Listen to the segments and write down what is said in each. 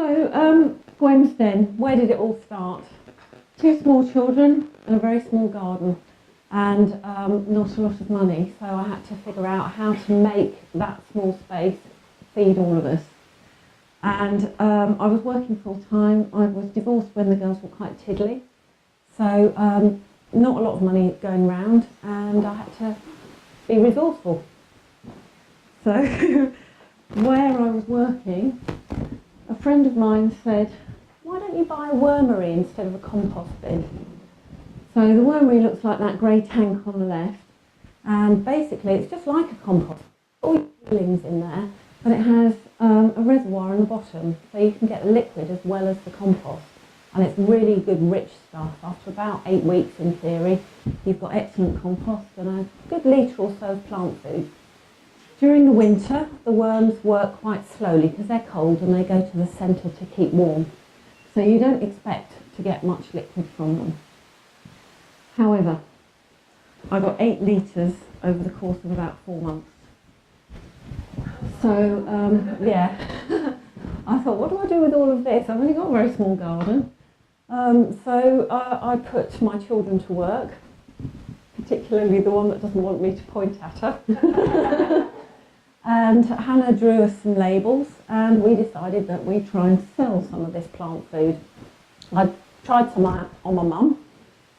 So, Gwens then, where did it all start? 2 small children and a very small garden, and not a lot of money, so I had to figure out how to make that small space feed all of us. And I was working full time. I was divorced when the girls were quite tiddly, so not a lot of money going round, and I had to be resourceful. So where I was working, a friend of mine said, why don't you buy a wormery instead of a compost bin? So the wormery looks like that grey tank on the left, and basically it's just like a compost. All your peelings in there, but it has a reservoir in the bottom, so you can get the liquid as well as the compost. And it's really good, rich stuff. After about 8 weeks, in theory, you've got excellent compost and a good litre or so of plant food. During the winter, the worms work quite slowly because they're cold and they go to the centre to keep warm. So you don't expect to get much liquid from them. However, I got 8 litres over the course of about 4 months. So, yeah, I thought, what do I do with all of this? I've only got a very small garden. So I put my children to work, particularly the one that doesn't want me to point at her. And Hannah drew us some labels, and we decided that we'd try and sell some of this plant food. I tried some on my mum,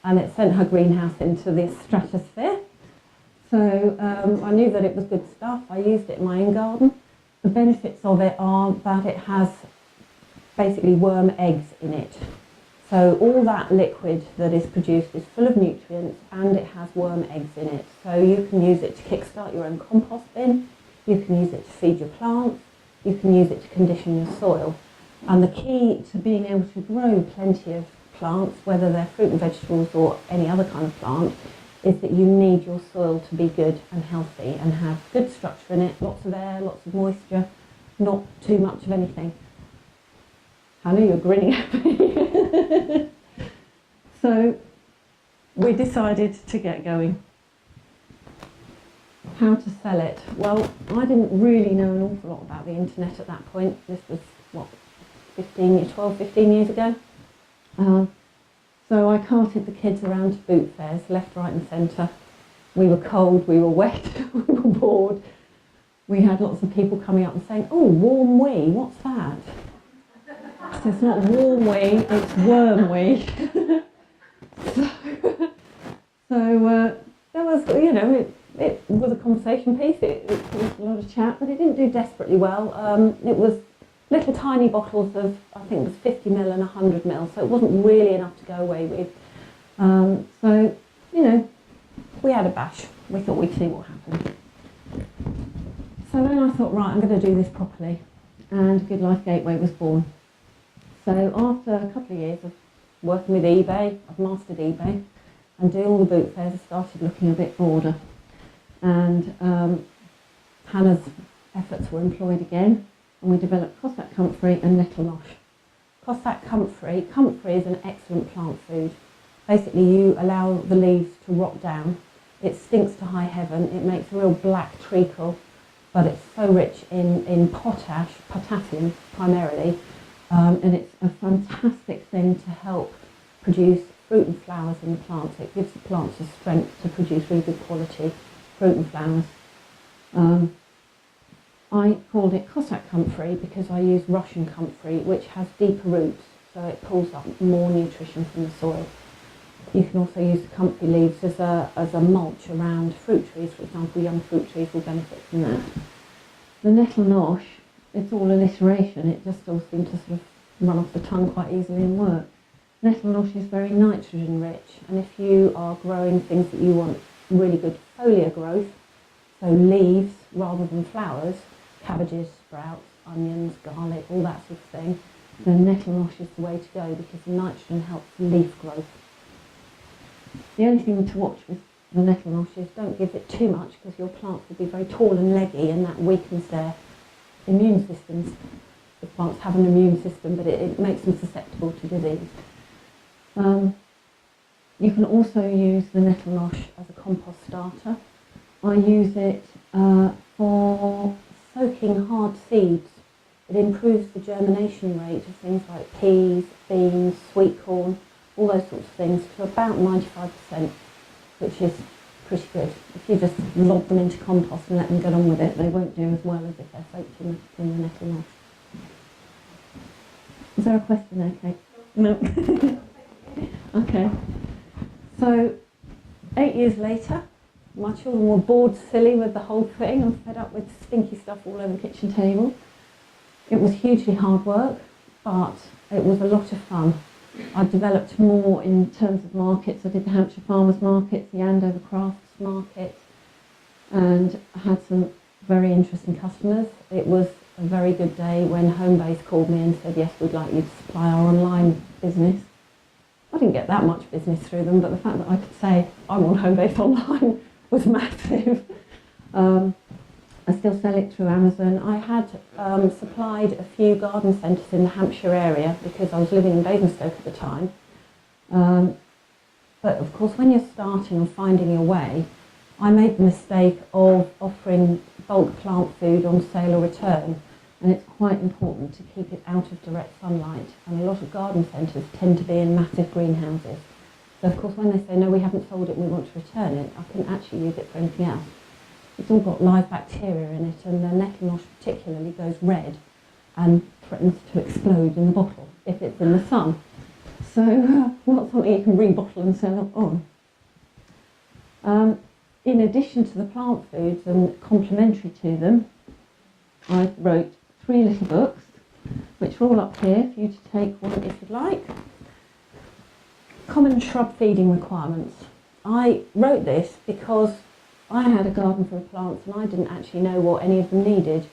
and it sent her greenhouse into the stratosphere. So I knew that it was good stuff. I used it in my own garden. The benefits of it are that it has basically worm eggs in it. So all that liquid that is produced is full of nutrients, and it has worm eggs in it. So you can use it to kickstart your own compost bin. You can use it to feed your plants, you can use it to condition your soil. And the key to being able to grow plenty of plants, whether they're fruit and vegetables or any other kind of plant, is that you need your soil to be good and healthy and have good structure in it, lots of air, lots of moisture, not too much of anything. Hannah, you're grinning at me. So we decided to get going. How to sell it? Well, I didn't really know an awful lot about the internet at that point. This was, what, 12, 15 years ago? So I carted the kids around to boot fairs, left, right and centre. We were cold, we were wet, we were bored. We had lots of people coming up and saying, oh, warm wee, what's that? So it's not warm wee, it's worm wee. so there was, you know, it was a conversation piece, it was a lot of chat, but it didn't do desperately well. It was little tiny bottles of, I think it was 50ml and 100ml, so it wasn't really enough to go away with. So, you know, we had a bash. We thought we'd see what happened. So then I thought, right, I'm going to do this properly, and Good Life Gateway was born. So after a couple of years of working with eBay, I've mastered eBay, and doing all the boot fairs, I started looking a bit broader. And Hannah's efforts were employed again, and we developed Courgette Comfrey and Nettle Nosh. Courgette Comfrey is an excellent plant food. Basically, you allow the leaves to rot down. It stinks to high heaven. It makes a real black treacle, but it's so rich in potassium primarily, and it's a fantastic thing to help produce fruit and flowers in the plants. It gives the plants the strength to produce really good quality fruit and flowers. I called it Courgette Comfrey because I use Russian comfrey, which has deeper roots, so it pulls up more nutrition from the soil. You can also use the comfrey leaves as a mulch around fruit trees, for example. Young fruit trees will benefit from that. The Nettle Nosh, it's all alliteration, it just all seemed to sort of run off the tongue quite easily and work. Nettle Nosh is very nitrogen rich, and if you are growing things that you want really good foliar growth, so leaves rather than flowers, cabbages, sprouts, onions, garlic, all that sort of thing, then Nettle Nosh is the way to go because the nitrogen helps leaf growth. The only thing to watch with the Nettle Nosh is don't give it too much because your plants will be very tall and leggy, and that weakens their immune systems. The plants have an immune system, but it makes them susceptible to disease. You can also use the Nettle Nosh as a compost starter. I use it for soaking hard seeds It improves the germination rate of things like peas, beans, sweet corn, all those sorts of things to about 95%, which is pretty good. If you just lob them into compost and let them get on with it, they won't do as well as if they're soaked in the nettle moss. Is there a question there, Kate? No. Okay. So, 8 years later, my children were bored silly with the whole thing and fed up with stinky stuff all over the kitchen table. It was hugely hard work, but it was a lot of fun. I developed more in terms of markets. I did the Hampshire Farmers Market, the Andover Crafts Market, and I had some very interesting customers. It was a very good day when Homebase called me and said, yes, we'd like you to supply our online business. I didn't get that much business through them, but the fact that I could say I'm on Homebase online was massive. I still sell it through Amazon. I had supplied a few garden centres in the Hampshire area because I was living in Basingstoke at the time. But of course, when you're starting and finding your way, I made the mistake of offering bulk plant food on sale or return, and it's quite important to keep it out of direct sunlight. And a lot of garden centres tend to be in massive greenhouses. So of course, when they say, no, we haven't sold it, we want to return it, I couldn't actually use it for anything else. It's all got live bacteria in it, and the nettle moss particularly goes red and threatens to explode in the bottle if it's in the sun. So not something you can rebottle and sell on. In addition to the plant foods and complementary to them, I wrote 3 little books, which are all up here for you to take one if you'd like. Common shrub feeding requirements. I wrote this because I had a garden full of plants and I didn't actually know what any of them needed.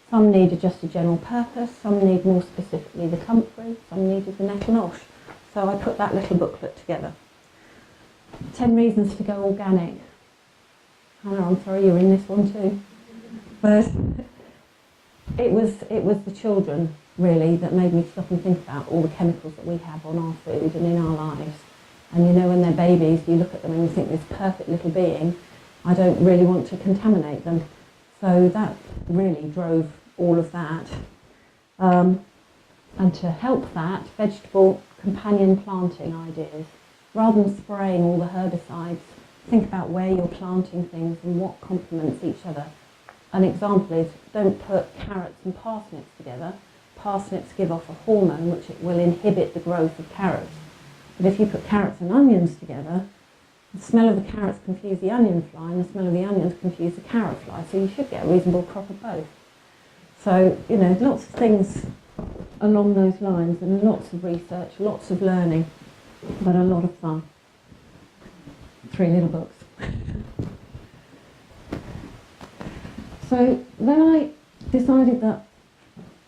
Some needed just a general purpose, some need more specifically the comfrey, some needed the nettle moss. So I put that little booklet together. 10 reasons to go organic. Hannah, I'm sorry you're in this one too. But it was the children really that made me stop and think about all the chemicals that we have on our food and in our lives. And you know, when they're babies, you look at them and you think, this perfect little being, I don't really want to contaminate them. So that really drove all of that. And to help that, vegetable companion planting ideas. Rather than spraying all the herbicides, think about where you're planting things and what complements each other. An example is, don't put carrots and parsnips together. Parsnips give off a hormone which it will inhibit the growth of carrots. But if you put carrots and onions together, the smell of the carrots confuse the onion fly and the smell of the onions confuse the carrot fly, so you should get a reasonable crop of both. So, you know, lots of things along those lines and lots of research, lots of learning, but a lot of fun. 3 little books. So then I decided that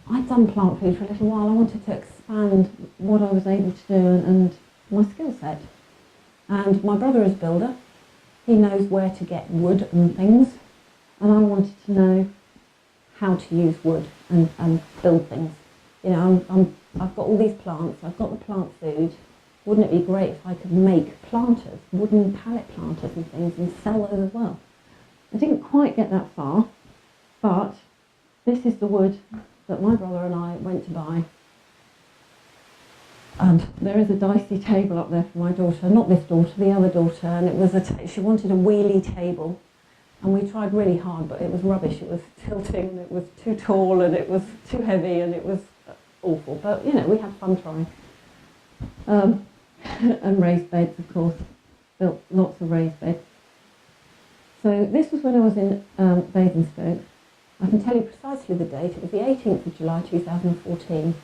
I'd done plant food for a little while. I wanted to expand what I was able to do and my skill set. And my brother is a builder. He knows where to get wood and things. And I wanted to know how to use wood and build things. You know, I've got all these plants, I've got the plant food. Wouldn't it be great if I could make planters, wooden pallet planters and things, and sell those as well? I didn't quite get that far, but this is the wood that my brother and I went to buy. And there is a dicey table up there for my daughter, not this daughter, the other daughter, and it was she wanted a wheelie table. And we tried really hard, but it was rubbish. It was tilting, and it was too tall, and it was too heavy, and it was awful. But, you know, we had fun trying. And raised beds, of course. Built lots of raised beds. So this was when I was in Basingstoke. I can tell you precisely the date. It was the 18th of July 2014,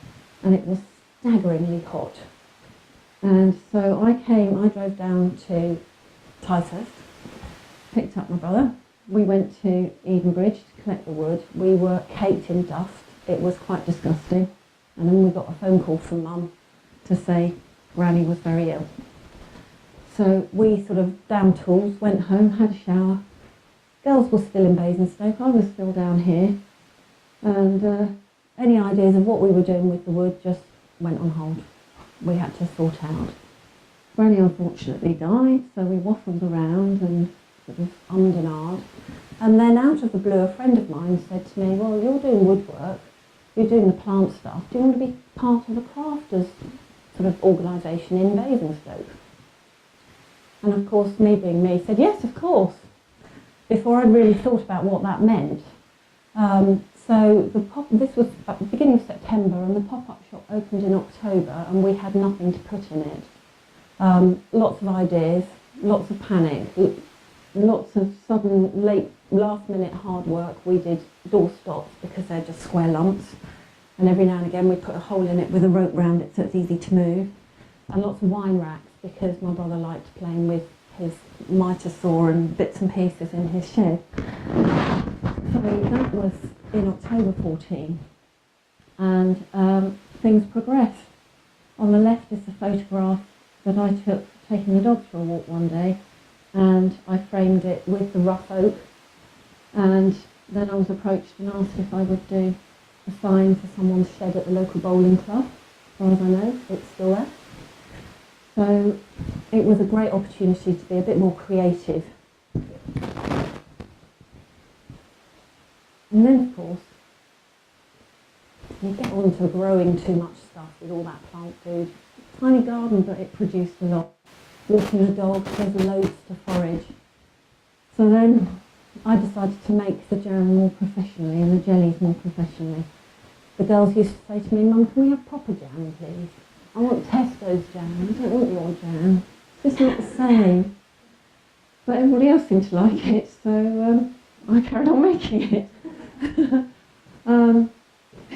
and it was staggeringly hot. And so I drove down to Ticehurst, picked up my brother. We went to Edenbridge to collect the wood. We were caked in dust. It was quite disgusting. And then we got a phone call from Mum to say Granny was very ill. So we sort of down tools, went home, had a shower. Girls were still in Basingstoke, I was still down here. And any ideas of what we were doing with the wood just went on hold. We had to sort out. Granny unfortunately died, so we waffled around and sort of ummed and ahed. And then out of the blue, a friend of mine said to me, well, you're doing woodwork, you're doing the plant stuff, do you want to be part of a crafters sort of organisation in Basingstoke? And of course, me being me, said yes, of course, before I'd really thought about what that meant. So this was at the beginning of September, and the pop-up shop opened in October, and we had nothing to put in it. Lots of ideas, lots of panic, lots of sudden, late, last-minute hard work. We did door stops because they're just square lumps, and every now and again we put a hole in it with a rope round it so it's easy to move. And lots of wine racks because my brother liked playing with his mitre saw and bits and pieces in his shed. So that was in October 14, and things progressed. On the left is a photograph that I took taking the dogs for a walk one day, and I framed it with the rough oak, and then I was approached and asked if I would do a sign for someone's shed at the local bowling club. As far as I know, it's still there. So it was a great opportunity to be a bit more creative. And then, of course, you get on to growing too much stuff with all that plant food. Tiny garden, but it produced a lot. Walking the dogs, there's loads to forage. So then I decided to make the jam more professionally and the jellies more professionally. The girls used to say to me, "Mum, can we have proper jam, please? I want Tesco's jam, I don't want your jam. It's just not the same." But everybody else seemed to like it, so I carried on making it.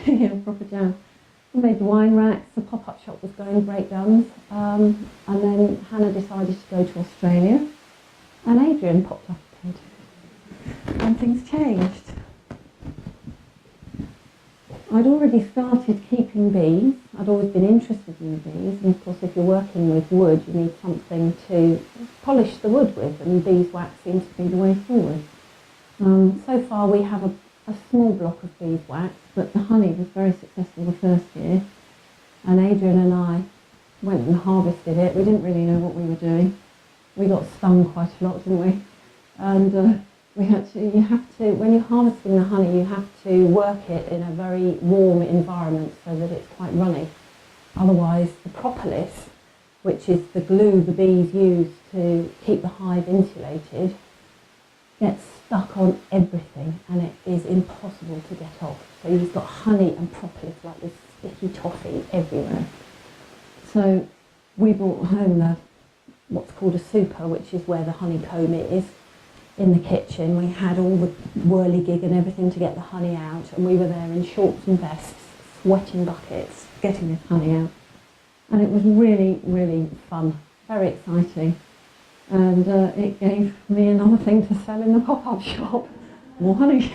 Yeah, proper jam. We made the wine racks, the pop-up shop was going great guns, and then Hannah decided to go to Australia, and Adrian popped up again, and things changed. I'd already started keeping bees. I'd always been interested in bees, and of course if you're working with wood you need something to polish the wood with, and beeswax seems to be the way forward. So far we have a small block of beeswax, but the honey was very successful the first year, and Adrian and I went and harvested it. We didn't really know what we were doing. We got stung quite a lot, didn't we? And when you're harvesting the honey, you have to work it in a very warm environment so that it's quite runny. Otherwise, the propolis, which is the glue the bees use to keep the hive insulated, gets stuck on everything, and it is impossible to get off. So you've got honey and propolis like this sticky toffee everywhere. So we brought home what's called a super, which is where the honeycomb is, in the kitchen. We had all the whirligig and everything to get the honey out, and we were there in shorts and vests, sweating buckets, getting this honey out. And it was really, really fun, very exciting. And it gave me another thing to sell in the pop-up shop, more honey.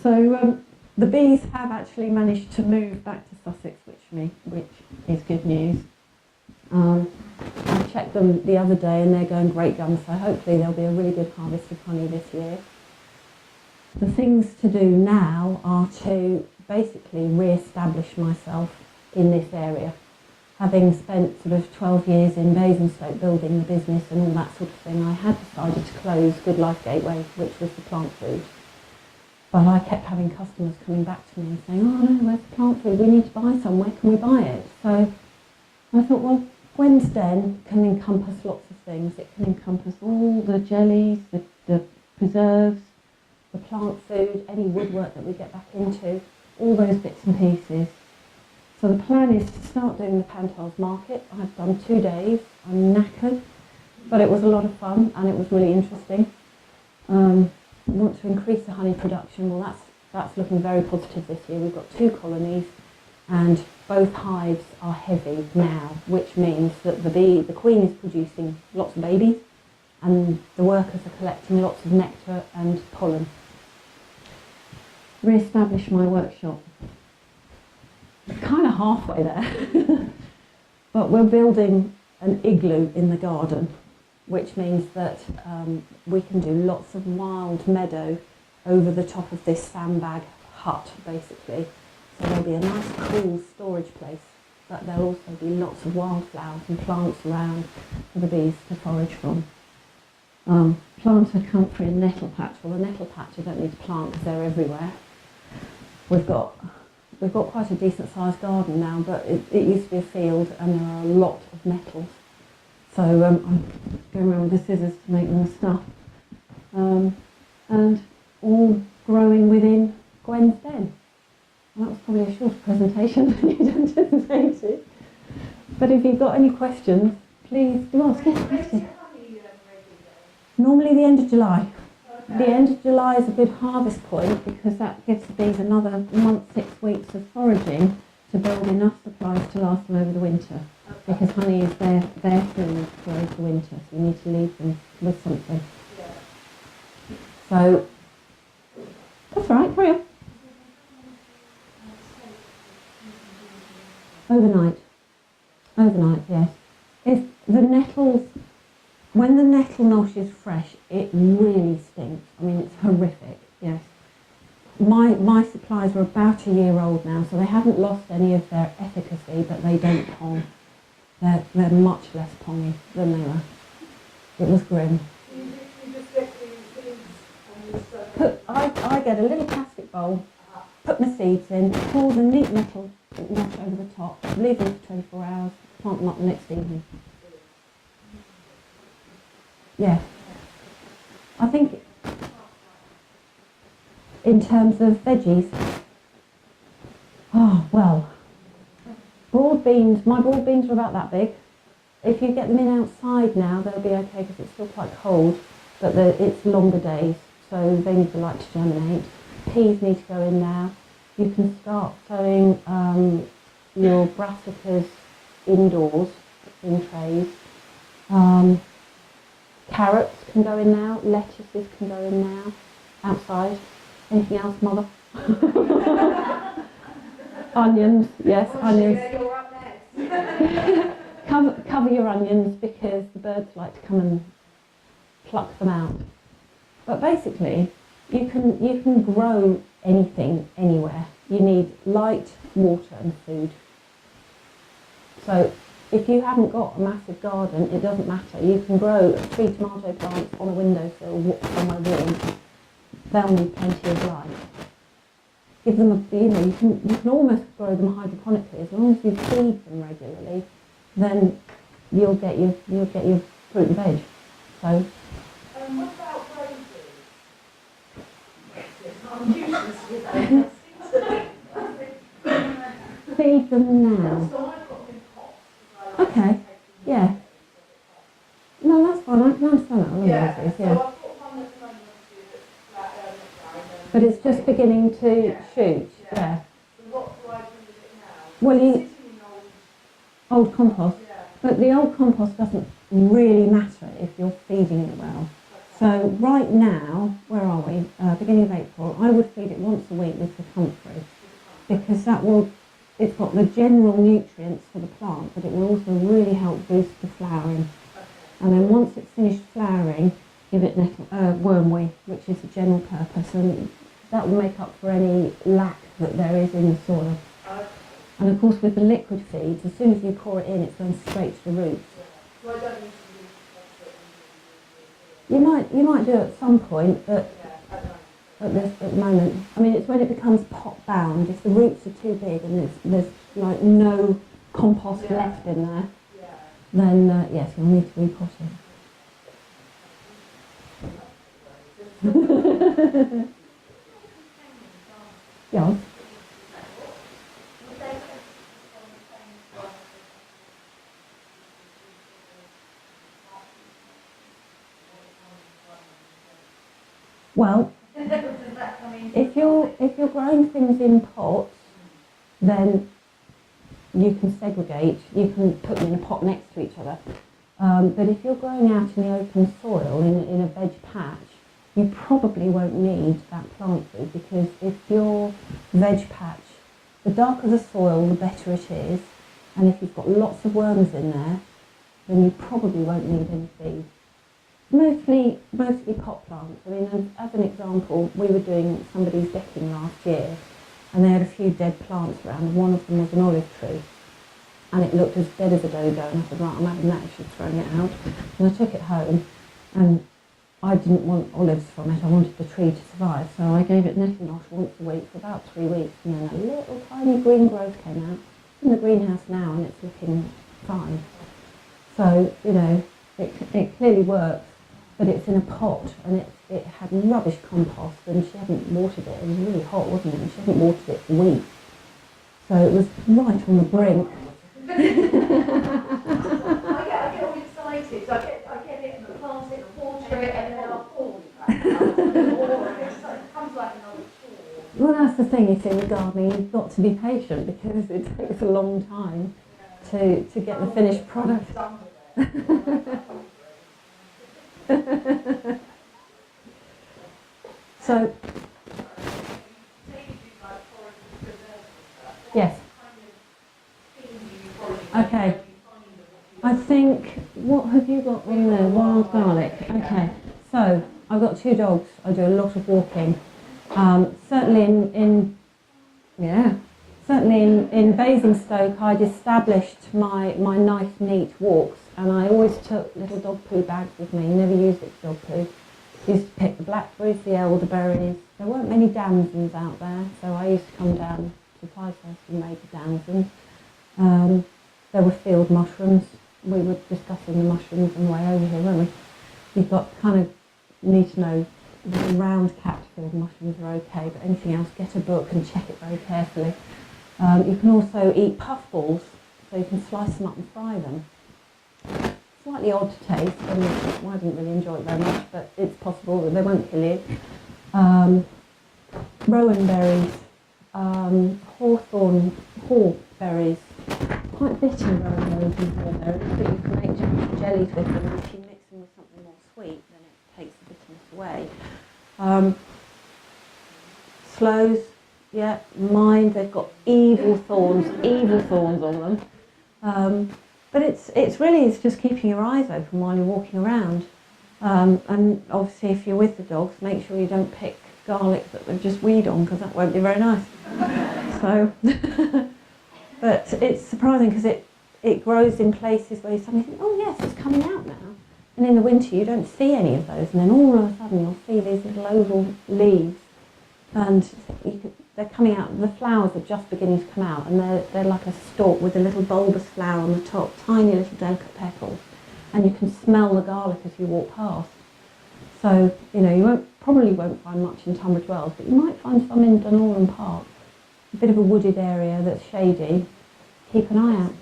So the bees have actually managed to move back to Sussex, which is good news. I checked them the other day and they're going great guns, so hopefully there'll be a really good harvest of honey this year. The things to do now are to basically re-establish myself in this area. Having spent sort of 12 years in Basingstoke building the business and all that sort of thing, I had decided to close Good Life Gateway, which was the plant food. But I kept having customers coming back to me and saying, "Oh no, where's the plant food? We need to buy some, where can we buy it?" So I thought, well, Gwen's Den can encompass lots of things. It can encompass all the jellies, the preserves, the plant food, any woodwork that we get back into, all those bits and pieces. So the plan is to start doing the Pantiles market. I've done 2 days. I'm knackered, but it was a lot of fun and it was really interesting. I want to increase the honey production. Well, that's looking very positive this year. We've got 2 colonies and both hives are heavy now, which means that the queen is producing lots of babies and the workers are collecting lots of nectar and pollen. Re-establish my workshop. Kind of halfway there, but we're building an igloo in the garden, which means that we can do lots of wild meadow over the top of this sandbag hut, basically. So there'll be a nice cool storage place, but there'll also be lots of wildflowers and plants around for the bees to forage from. Plant a comfrey and nettle patch. Well, the nettle patch I don't need to plant because they're everywhere. We've got we've got quite a decent sized garden now, but it used to be a field and there are a lot of nettles. So I'm going around with the scissors to make more stuff. And all growing within Gwen's den. And that was probably a shorter presentation than you'd anticipated. But if you've got any questions, please do ask. Yes, question. Normally the end of July. Okay. The end of July is a good harvest point because that gives the bees another month, 6 weeks of foraging to build enough supplies to last them over the winter. Okay. Because honey is their food for over the winter, so you need to leave them with something. Yeah. So, that's all right, carry on. Overnight, yes. If the nettles, when the nettle nosh is fresh, it really stinks. I mean, it's horrific, yes. My supplies are about a year old now, so they haven't lost any of their efficacy, but they don't pong. They're much less pongy than they were. It was grim. I get a little plastic bowl, put my seeds in, pour the neat nettle over the top, leave them for 24 hours, plant them up the next evening. Yeah. I think in terms of veggies, oh well, broad beans, my broad beans are about that big. If you get them in outside now, they'll be okay because it's still quite cold, but it's longer days, so they need the light to germinate. Peas need to go in now. You can start sowing your brassicas indoors in trays. Carrots can go in now, lettuces can go in now, outside. Anything else, Mother? Onions, yes, onions. You're up next. cover your onions because the birds like to come and pluck them out. But basically, you can grow anything, anywhere. You need light, water and food. So if you haven't got a massive garden, it doesn't matter. You can grow 3 tomato plants on a windowsill somewhere warm. They'll need plenty of light. Give them you can almost grow them hydroponically. As long as you feed them regularly, then you'll get your fruit and veg. So. What about roses? Feed them now. So I've got them in pots. Okay. Yeah. No, that's fine. I can understand that. Yeah. Roses, yeah. So I've got one at the moment that's but it's just beginning to shoot. Yeah. So what do I do with it now? Well, it's sitting in old compost. Yeah. But the old compost doesn't really matter if you're feeding it well. So right now, where are we? Beginning of April, I would feed it once a week with the comfrey because it's got the general nutrients for the plant, but it will also really help boost the flowering. And then once it's finished flowering, give it wormweed, which is the general purpose, and that will make up for any lack that there is in the soil. And of course with the liquid feeds, as soon as you pour it in, it's going straight to the roots. So I don't need to You might do it at some point, but at the moment, I mean, it's when it becomes pot bound. If the roots are too big and there's like no compost left in there, then yes, you'll need to repot it. Yeah. Well, if you're growing things in pots, then you can segregate. You can put them in a pot next to each other. But if you're growing out in the open soil in a veg patch, you probably won't need that plant food because if your veg patch, the darker the soil, the better it is, and if you've got lots of worms in there, then you probably won't need any feed. Mostly pot plants. I mean, as an example, we were doing somebody's decking last year and they had a few dead plants around and one of them was an olive tree and it looked as dead as a dodo and I said, right, I'm having that, she's throwing it out. And I took it home and I didn't want olives from it, I wanted the tree to survive, so I gave it netting wash once a week for about 3 weeks, and then a little tiny green growth came out. It's in the greenhouse now and it's looking fine. So, you know, it clearly works, but it's in a pot and it had rubbish compost and she hadn't watered it. It was really hot, wasn't it? And she hadn't watered it for weeks. So it was right on the brink. I get all excited. So I get it and I plant it and water it and then I'll fall back out. So it comes like another chore. Well, that's the thing, you see, with gardening, you've got to be patient because it takes a long time to get the finished product. So, yes. Okay. I think, what have you got on there? Wild garlic. Okay. So, I've got 2 dogs. I do a lot of walking. Certainly in Basingstoke, I'd established my nice, neat walks, and I always took little dog poo bags with me. Never used it for dog poo. Used to pick the blackberries, the elderberries. There weren't many damsons out there, so I used to come down to Ticehurst and make a damson. There were field mushrooms. We were discussing the mushrooms on the way over here, weren't we? You've got kind of need to know the round capped field mushrooms are okay, but anything else, get a book and check it very carefully. You can also eat puffballs, so you can slice them up and fry them. Slightly odd to taste, and I didn't really enjoy it very much, but it's possible that they won't kill you. Rowan berries, haw-berries, quite bitter rowan berries and haw-berries, but you can make jellies with them, and if you mix them with something more sweet, then it takes the bitterness away. Sloes, yeah, mine, they've got evil thorns on them. But it's really just keeping your eyes open while you're walking around. And obviously if you're with the dogs, make sure you don't pick garlic that they've just weed on, because that won't be very nice. So, but it's surprising because it grows in places where you suddenly think, oh yes, it's coming out now. And in the winter you don't see any of those, and then all of a sudden you'll see these little oval leaves, and they're coming out, the flowers are just beginning to come out, and they're like a stalk with a little bulbous flower on the top, tiny little delicate petals, and you can smell the garlic as you walk past. So, you know, you probably won't find much in Tunbridge Wells, but you might find some in Dunallen Park, a bit of a wooded area that's shady. Keep an eye out.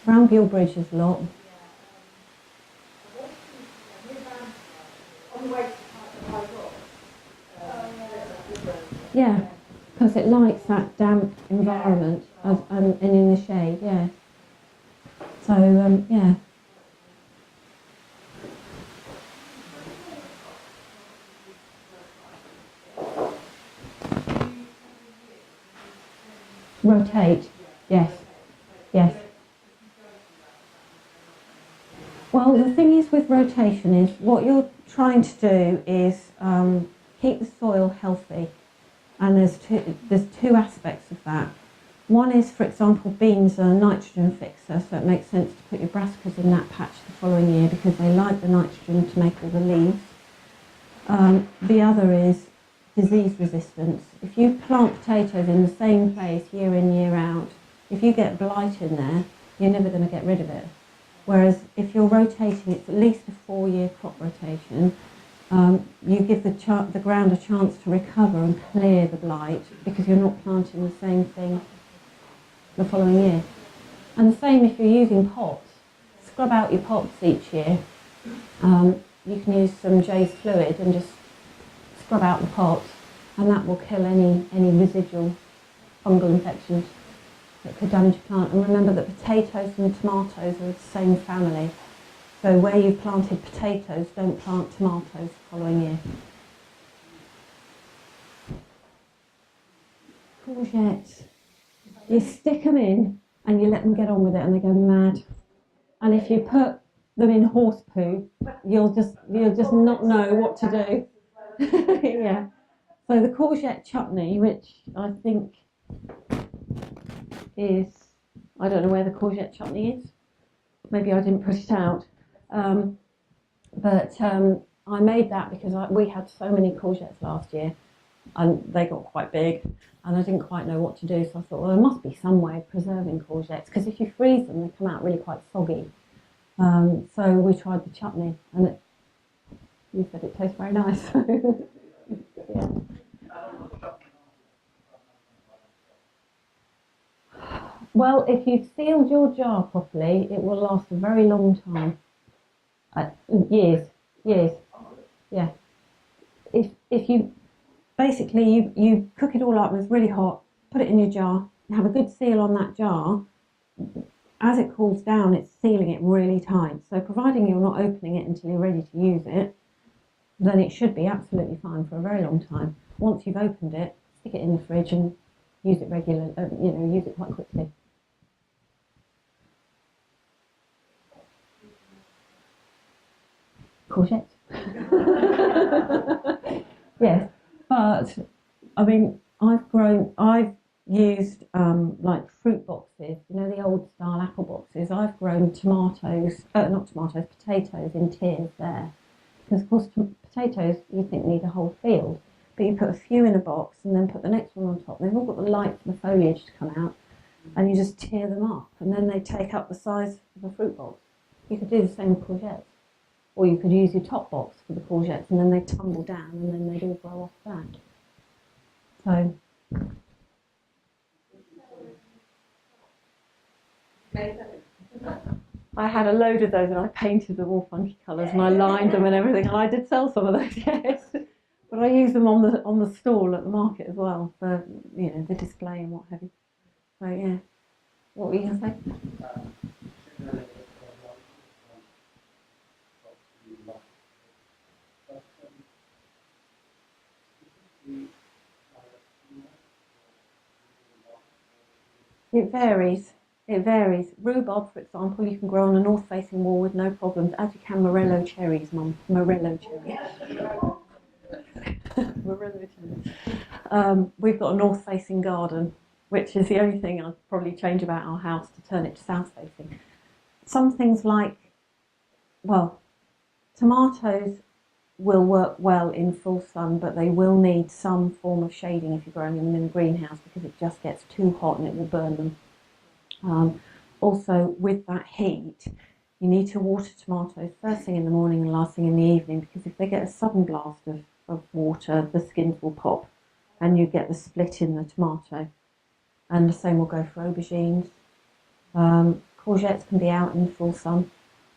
Round Gilbridge is a lot. Yeah, because it likes that damp environment and in the shade, yeah. So, yeah. Rotate, yes, yes. Well, the thing is with rotation is what you're trying to do is keep the soil healthy. And there's two aspects of that. One is, for example, beans are a nitrogen fixer, so it makes sense to put your brassicas in that patch the following year because they like the nitrogen to make all the leaves. The other is disease resistance. If you plant potatoes in the same place year in, year out, if you get blight in there, you're never going to get rid of it. Whereas if you're rotating, it's at least a 4-year crop rotation. You give the ground a chance to recover and clear the blight because you're not planting the same thing the following year. And the same if you're using pots. Scrub out your pots each year. You can use some Jay's fluid and just scrub out the pots, and that will kill any residual fungal infections that could damage your plant. And remember that potatoes and tomatoes are the same family. So where you've planted potatoes, don't plant tomatoes the following year. Courgettes. You stick them in and you let them get on with it and they go mad. And if you put them in horse poo, you'll just not know what to do. Yeah. So the Courgette Chutney, which I think is, I don't know where the Courgette Chutney is. Maybe I didn't put it out. I made that because we had so many courgettes last year and they got quite big and I didn't quite know what to do, so I thought, well, there must be some way of preserving courgettes, because if you freeze them, they come out really quite soggy. So we tried the chutney, and you said it tastes very nice. Yeah. Well, if you've sealed your jar properly, it will last a very long time. Years, yeah. If you basically you cook it all up and it's really hot, put it in your jar, you have a good seal on that jar. As it cools down, it's sealing it really tight. So providing you're not opening it until you're ready to use it, then it should be absolutely fine for a very long time. Once you've opened it, stick it in the fridge and use it regularly. Use it quite quickly. Courgette. Yes, but I mean, I've used like fruit boxes, the old style apple boxes. I've grown potatoes in tiers there. Because of course potatoes you think need a whole field, but you put a few in a box and then put the next one on top. They've all got the light for the foliage to come out, and you just tier them up, and then they take up the size of a fruit box. You could do the same with courgettes. Or you could use your top box for the courgettes and then they tumble down and then they'd all grow off that. So. I had a load of those and I painted them all funky colours and I lined them and everything, and I did sell some of those, yes. But I used them on the stall at the market as well for, the display and what have you. So yeah. What were you going to say? It varies. Rhubarb, for example, you can grow on a north-facing wall with no problems, as you can morello cherries, Mum. Morello cherries. Morello cherries. We've got a north-facing garden, which is the only thing I'd probably change about our house to turn it to south-facing. Some things like, tomatoes will work well in full sun, but they will need some form of shading if you're growing them in a greenhouse, because it just gets too hot and it will burn them. Also, with that heat, you need to water tomatoes first thing in the morning and last thing in the evening, because if they get a sudden blast of water, the skins will pop and you get the split in the tomato. And the same will go for aubergines. Courgettes can be out in full sun.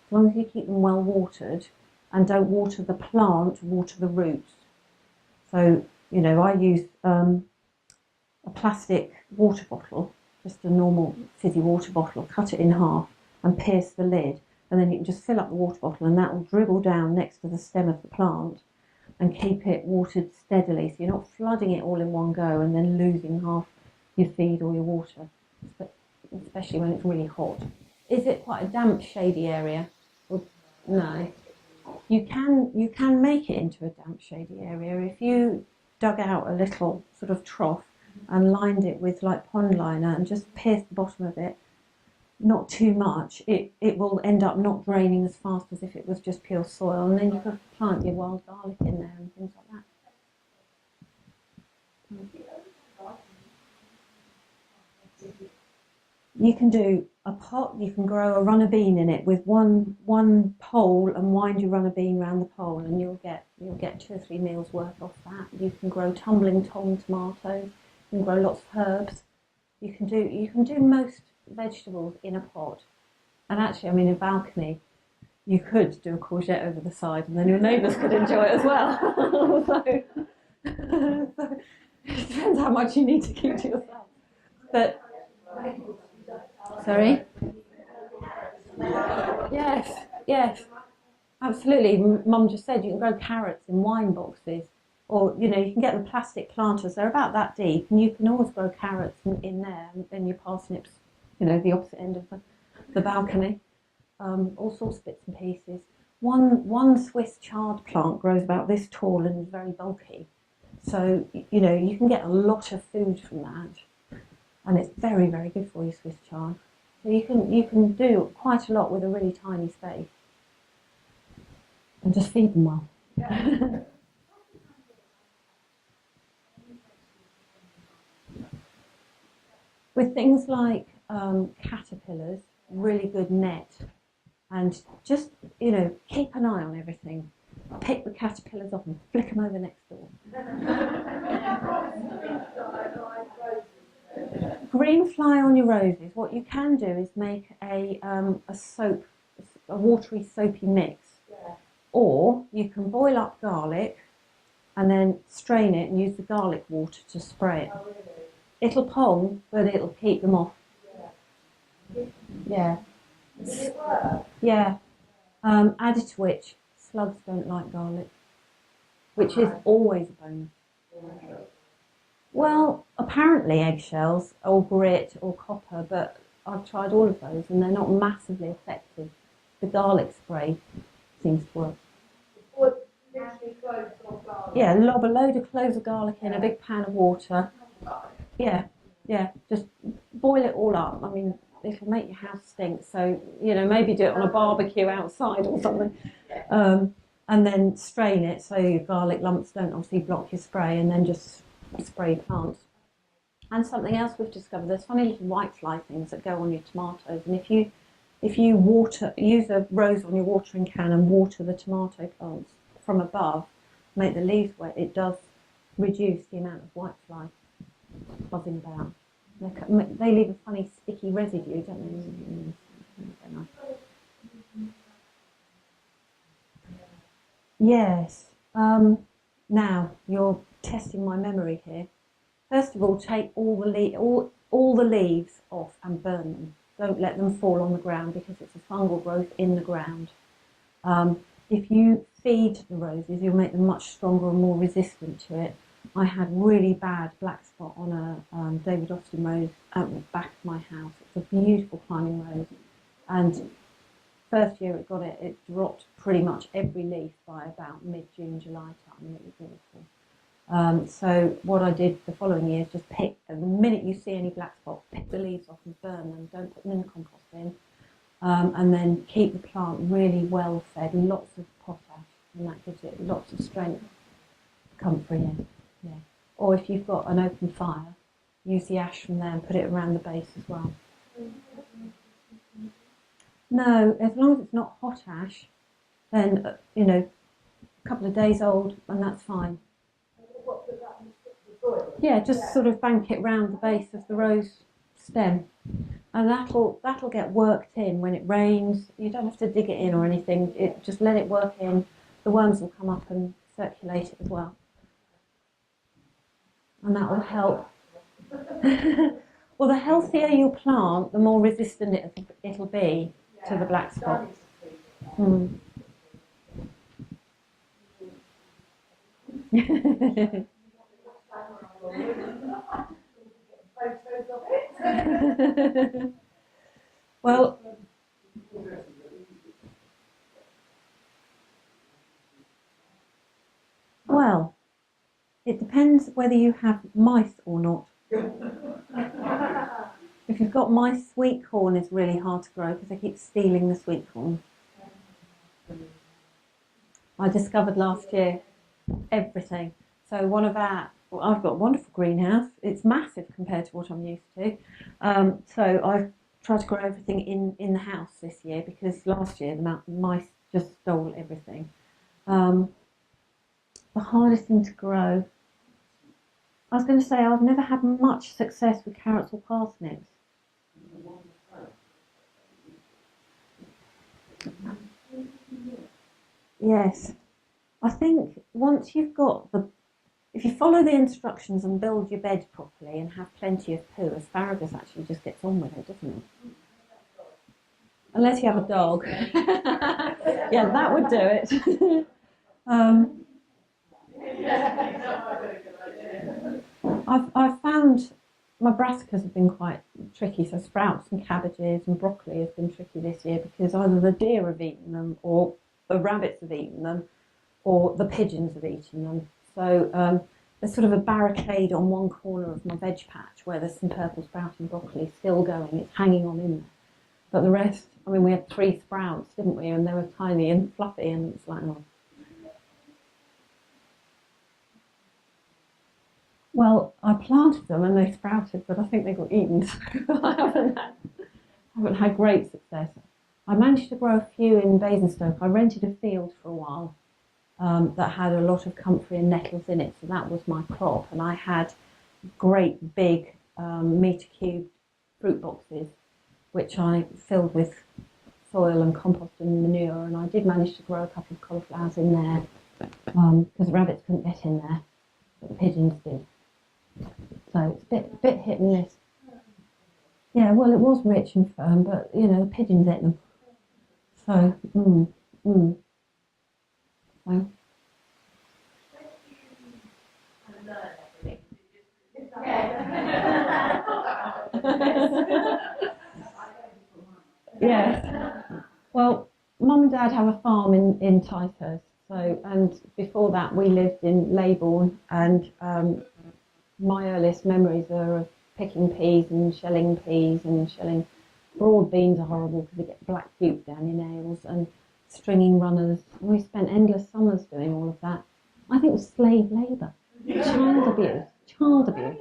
As long as you keep them well watered and don't water the plant, water the roots. So, I use a plastic water bottle, just a normal fizzy water bottle, cut it in half and pierce the lid, and then you can just fill up the water bottle and that will dribble down next to the stem of the plant and keep it watered steadily, so you're not flooding it all in one go and then losing half your feed or your water, especially when it's really hot. Is it quite a damp, shady area? No. You can make it into a damp, shady area if you dug out a little sort of trough and lined it with like pond liner and just pierced the bottom of it, not too much. It will end up not draining as fast as if it was just pure soil, and then you could plant your wild garlic in there and things like that. You can do a pot, you can grow a runner bean in it with one pole and wind your runner bean round the pole, and you'll get 2 or 3 meals worth off that. You can grow tumbling tom tomatoes, you can grow lots of herbs. You can do most vegetables in a pot. And actually, a balcony, you could do a courgette over the side and then your neighbours could enjoy it as well. so it depends how much you need to keep to yourself. But sorry? Yes, absolutely. Mum just said you can grow carrots in wine boxes, or you can get the plastic planters. They're about that deep, and you can always grow carrots in there, and then your parsnips, the opposite end of the balcony. All sorts of bits and pieces. One Swiss chard plant grows about this tall and is very bulky, so you can get a lot of food from that, and it's very, very good for you, Swiss chard. So you can do quite a lot with a really tiny space. and just feed them well. With things like caterpillars, really good net, and just, you know, keep an eye on everything. Pick the caterpillars off and flick them over next door. Green fly on your roses. What you can do is make a soap, a watery soapy mix, or you can boil up garlic and then strain it and use the garlic water to spray it. It'll pong, but it'll keep them off. Yeah. Yeah. Added to which, slugs don't like garlic, which is always a bonus. Well, apparently eggshells or grit or copper, but I've tried all of those and they're not massively effective. The garlic spray seems to work. Yeah, lob a load of cloves of garlic in a big pan of water. Yeah, just boil it all up. I mean, it'll make your house stink, so, you know, maybe do it on a barbecue outside or something. And then strain it so your garlic lumps don't obviously block your spray, and then just spray plants. And something else we've discovered, there's funny little whitefly things that go on your tomatoes, and if you use a rose on your watering can and water the tomato plants from above, make the leaves wet, it does reduce the amount of whitefly buzzing about. They leave a funny sticky residue, don't they? Yes. Now you're testing my memory here. First of all, take all the leaves off and burn them. Don't let them fall on the ground because it's a fungal growth in the ground. If you feed the roses, you'll make them much stronger and more resistant to it. I had really bad black spot on a David Austin rose at the back of my house. It's a beautiful climbing rose, and first year it got it, it dropped pretty much every leaf by about mid-June, July time. It was awful. So what I did the following year is just pick, and the minute you see any black spot, pick the leaves off and burn them. Don't put them in the compost bin. And then keep the plant really well fed, lots of potash, and that gives it lots of strength, comfrey in. Yeah. Or if you've got an open fire, use the ash from there and put it around the base as well. No, as long as it's not hot ash, then, you know, a couple of days old, and that's fine. Yeah, just sort of bank it round the base of the rose stem, and that'll get worked in when it rains. You don't have to dig it in or anything. Just let it work in. The worms will come up and circulate it as well, and that will help. Well, the healthier you plant, the more resistant it'll be to the black spot. Well, it depends whether you have mice or not. If you've got mice, sweet corn is really hard to grow because they keep stealing the sweet corn. I discovered last year everything. So I've got a wonderful greenhouse. It's massive compared to what I'm used to. So I've tried to grow everything in the house this year because last year the mice just stole everything. The hardest thing to grow, I was going to say I've never had much success with carrots or parsnips. Yes. I think once you've got if you follow the instructions and build your bed properly and have plenty of poo, asparagus actually just gets on with it, doesn't it? Unless you have a dog. Yeah, that would do it. I've found my brassicas have been quite tricky, so sprouts and cabbages and broccoli has been tricky this year because either the deer have eaten them or the rabbits have eaten them or the pigeons have eaten them. So there's sort of a barricade on one corner of my veg patch where there's some purple sprouting broccoli still going, it's hanging on in there. But the rest, I mean, we had 3 sprouts, didn't we? And they were tiny and fluffy, and it's like, oh, planted them and they sprouted, but I think they got eaten. So I haven't had great success. I managed to grow a few in Basingstoke. I rented a field for a while that had a lot of comfrey and nettles in it, so that was my crop. And I had great big metre cube fruit boxes, which I filled with soil and compost and manure, and I did manage to grow a couple of cauliflowers in there because rabbits couldn't get in there, but the pigeons did. So it's a bit hit and miss. Yeah, well, it was rich and firm, but you know, the pigeons ate them. So, so. Yes. Well, Mum and Dad have a farm in Ticehurst. So, and before that, we lived in Leybourne, and my earliest memories are of picking peas and shelling broad beans are horrible because they get black goop down your nails, and stringing runners. We spent endless summers doing all of that. I think it was slave labour, child abuse.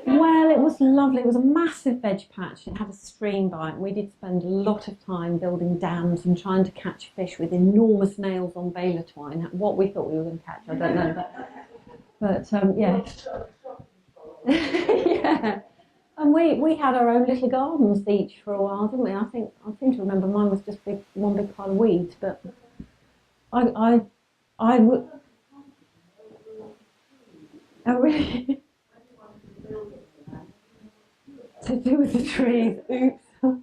Well, it was lovely. It was a massive veg patch. It had a stream by it. We did spend a lot of time building dams and trying to catch fish with enormous nails on baler twine. What we thought we were going to catch, I don't know. But yeah. Yeah. And we had our own little gardens each for a while, didn't we? I seem to remember mine was just one big pile of weeds, but I would. Oh, really? To do with the trees. Oops. Well,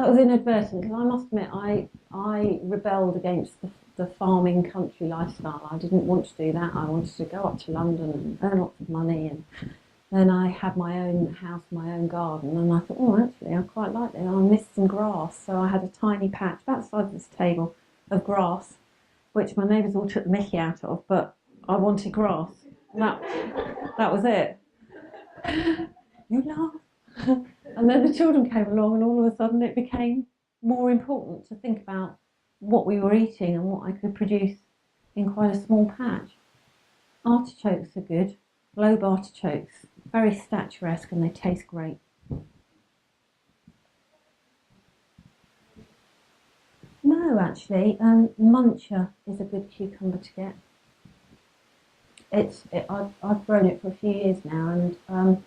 that was inadvertent, because I must admit I rebelled against the farming country lifestyle. I didn't want to do that. I wanted to go up to London and earn lots of money, and then I had my own house, my own garden, and I thought, oh, actually, I quite like it. I missed some grass, so I had a tiny patch, about the size of this table, of grass, which my neighbours all took the mickey out of, but I wanted grass. And that was it. You laugh. And then the children came along, and all of a sudden it became more important to think about what we were eating and what I could produce in quite a small patch. Artichokes are good, globe artichokes, very statuesque, and they taste great. No, actually, muncher is a good cucumber to get. I've grown it for a few years now, and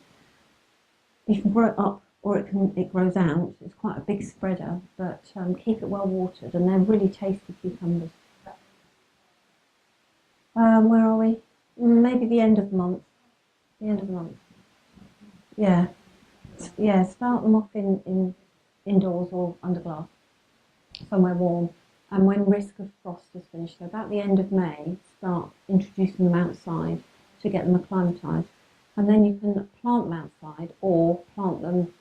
you can grow it up or it grows out. It's quite a big spreader, but keep it well watered, and they're really tasty cucumbers. Where are we? Maybe the end of the month. The end of the month. Yeah. Yeah, start them off in indoors or under glass, somewhere warm. And when risk of frost is finished, so about the end of May, start introducing them outside to get them acclimatised. And then you can plant them outside or plant them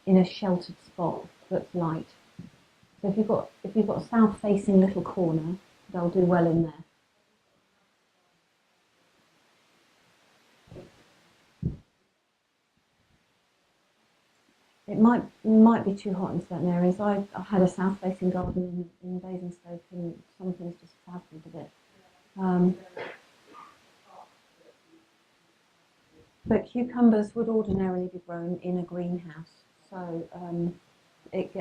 in a sheltered spot that's light. So if you've got a south-facing little corner, they'll do well in there. It might be too hot in certain areas. I had a south-facing garden in Basingstoke, and some things just frazzled a bit. But cucumbers would ordinarily be grown in a greenhouse, so if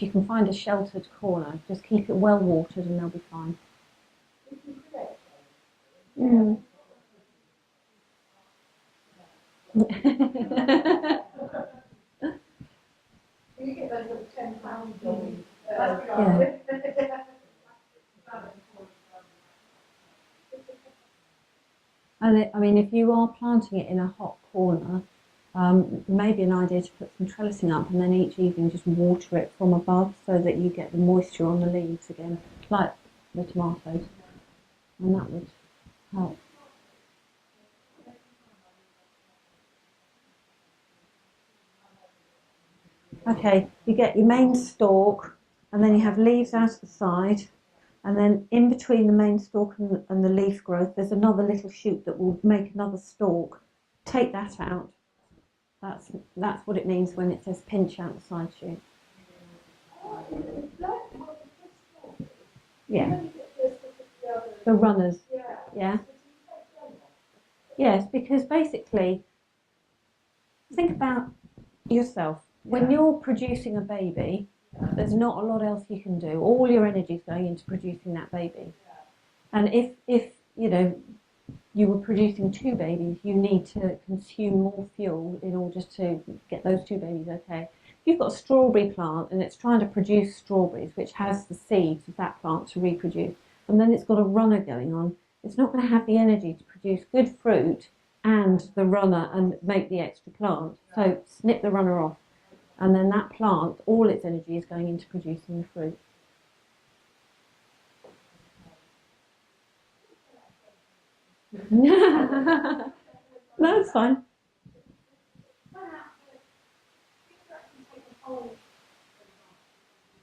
you can find a sheltered corner, just keep it well watered, and they'll be fine. Mm. You get those little £10 dollies. Yeah. And I mean, if you are planting it in a hot corner, maybe an idea to put some trellising up, and then each evening just water it from above so that you get the moisture on the leaves again, like the tomatoes, and that would help. Okay, you get your main stalk, and then you have leaves out of the side, and then in between the main stalk and the leaf growth, there's another little shoot that will make another stalk. Take that out. That's what it means when it says pinch out the side shoot. Yeah. The runners. Yeah. Yes, because basically, think about yourself. When you're producing a baby, there's not a lot else you can do. All your energy is going into producing that baby. And if you know, you were producing 2 babies, you need to consume more fuel in order to get those 2 babies okay. If you've got a strawberry plant and it's trying to produce strawberries, which has the seeds of that plant to reproduce, and then it's got a runner going on, it's not going to have the energy to produce good fruit and the runner and make the extra plant. So snip the runner off, and then that plant, all its energy is going into producing the fruit. No, it's fine.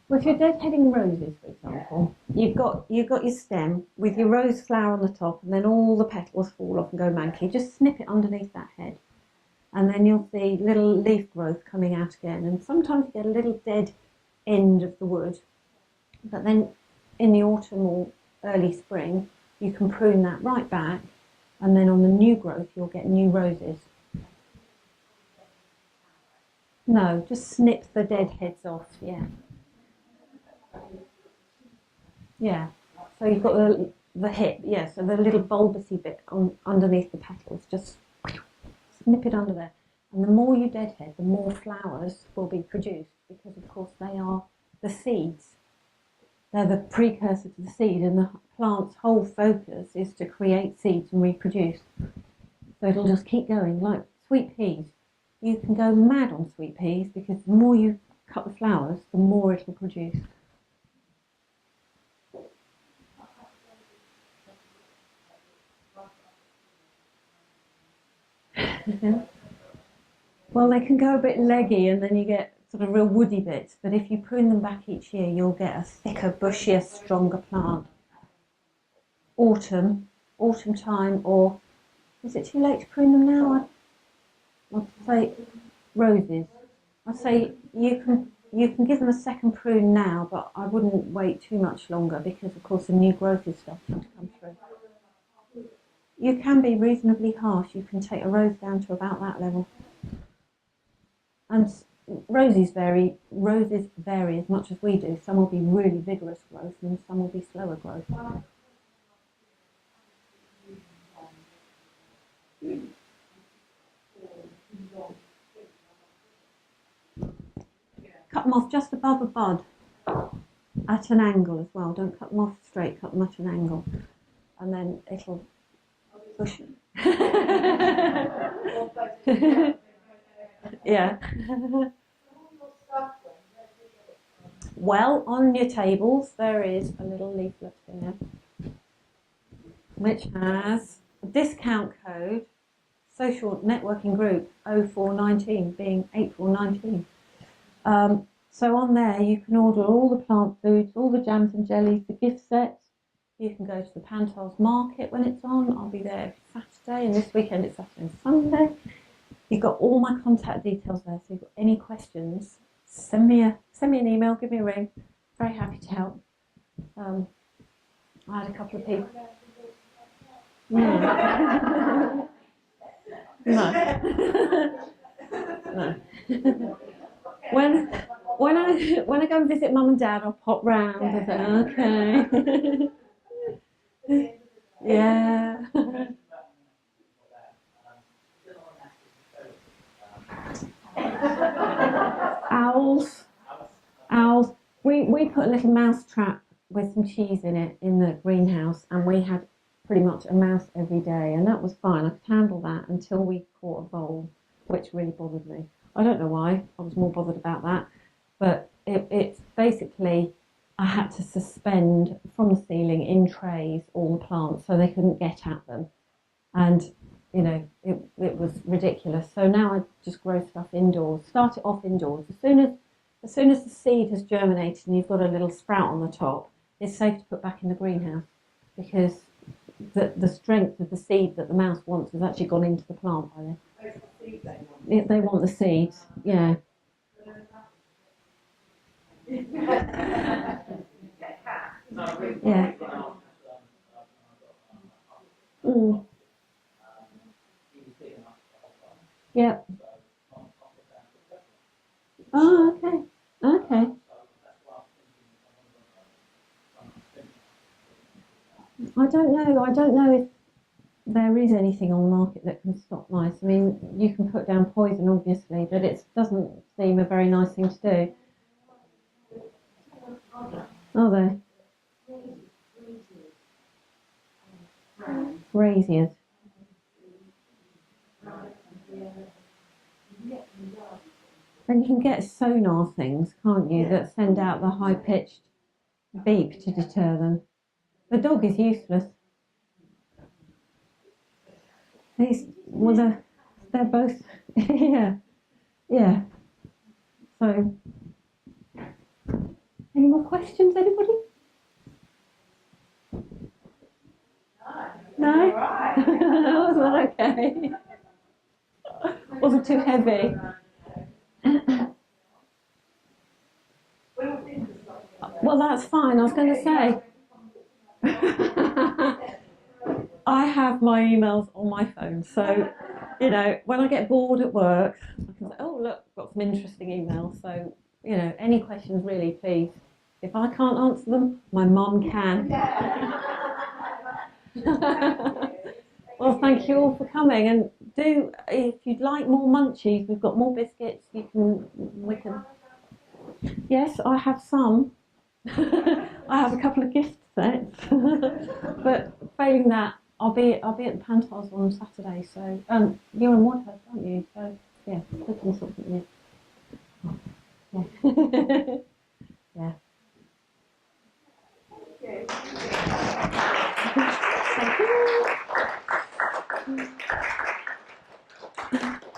Well, if you're deadheading roses, for example, you've got your stem with your rose flower on the top, and then all the petals fall off and go manky. Just snip it underneath that head, and then you'll see little leaf growth coming out again. And sometimes you get a little dead end of the wood, but then in the autumn or early spring, you can prune that right back, and then on the new growth, you'll get new roses. No, just snip the dead heads off, yeah. Yeah, so you've got the hip, yeah, so the little bulbousy bit underneath the petals, just snip it under there. And the more you deadhead, the more flowers will be produced, because of course they are the seeds. They're the precursor to the seed, and the plant's whole focus is to create seeds and reproduce. So it'll just keep going, like sweet peas. You can go mad on sweet peas, because the more you cut the flowers, the more it'll produce. Well, they can go a bit leggy, and then you get sort of real woody bits, but if you prune them back each year, you'll get a thicker, bushier, stronger plant. Autumn time, or is it too late to prune them now? I'd say roses. I'd say you can give them a second prune now, but I wouldn't wait too much longer, because of course the new growth is starting to come through. You can be reasonably harsh. You can take a rose down to about that level. And roses vary as much as we do. Some will be really vigorous growth, and some will be slower growth. Cut them off just above a bud, at an angle as well. Don't cut them off straight, cut them at an angle, and then it'll push. Yeah. Well, on your tables there is a little leaflet here which has a discount code, social networking group 0419, being April 19. So on there you can order all the plant foods, all the jams and jellies, the gift sets. You can go to the Pantiles market when it's on. I'll be there Saturday, and this weekend it's Saturday and Sunday. You've got all my contact details there, so if you've got any questions, send me an email, give me a ring. Very happy to help. I had a couple of people. No. No. No. When I go and visit Mum and Dad, I'll pop round and say, okay. Yeah. Owls. We put a little mouse trap with some cheese in it in the greenhouse, and we had pretty much a mouse every day, and that was fine. I could handle that until we caught a vole, which really bothered me. I don't know why. I was more bothered about that, but it's basically I had to suspend from the ceiling in trays all the plants so they couldn't get at them, and you know it was ridiculous. So now I just grow stuff indoors. Start it off indoors. As soon as the seed has germinated and you've got a little sprout on the top, it's safe to put back in the greenhouse, because the strength of the seed that the mouse wants has actually gone into the plant by then. They want the seeds, yeah. Yeah. I don't know. I don't know if there is anything on the market that can stop mice. I mean, you can put down poison, obviously, but it doesn't seem a very nice thing to do. Are they? Braziers. And you can get sonar things, can't you, that send out the high-pitched beep to deter them. The dog is useless. Well, they're both, yeah, yeah. So, any more questions, anybody? No? Was that okay? Wasn't too heavy. Well, that's fine. I was going to say. I have my emails on my phone, so, you know, when I get bored at work, I can say, oh, look, I've got some interesting emails. So, you know, any questions really, please. If I can't answer them, my mum can. Well, thank you all for coming, and do, if you'd like more munchies, we've got more biscuits. We can. Yes, I have some. I have a couple of gift sets, but failing that, I'll be at the Pantiles on Saturday. So you're in Wadhurst, aren't you? So yeah, looking something new. Yeah. Yeah. Thank you.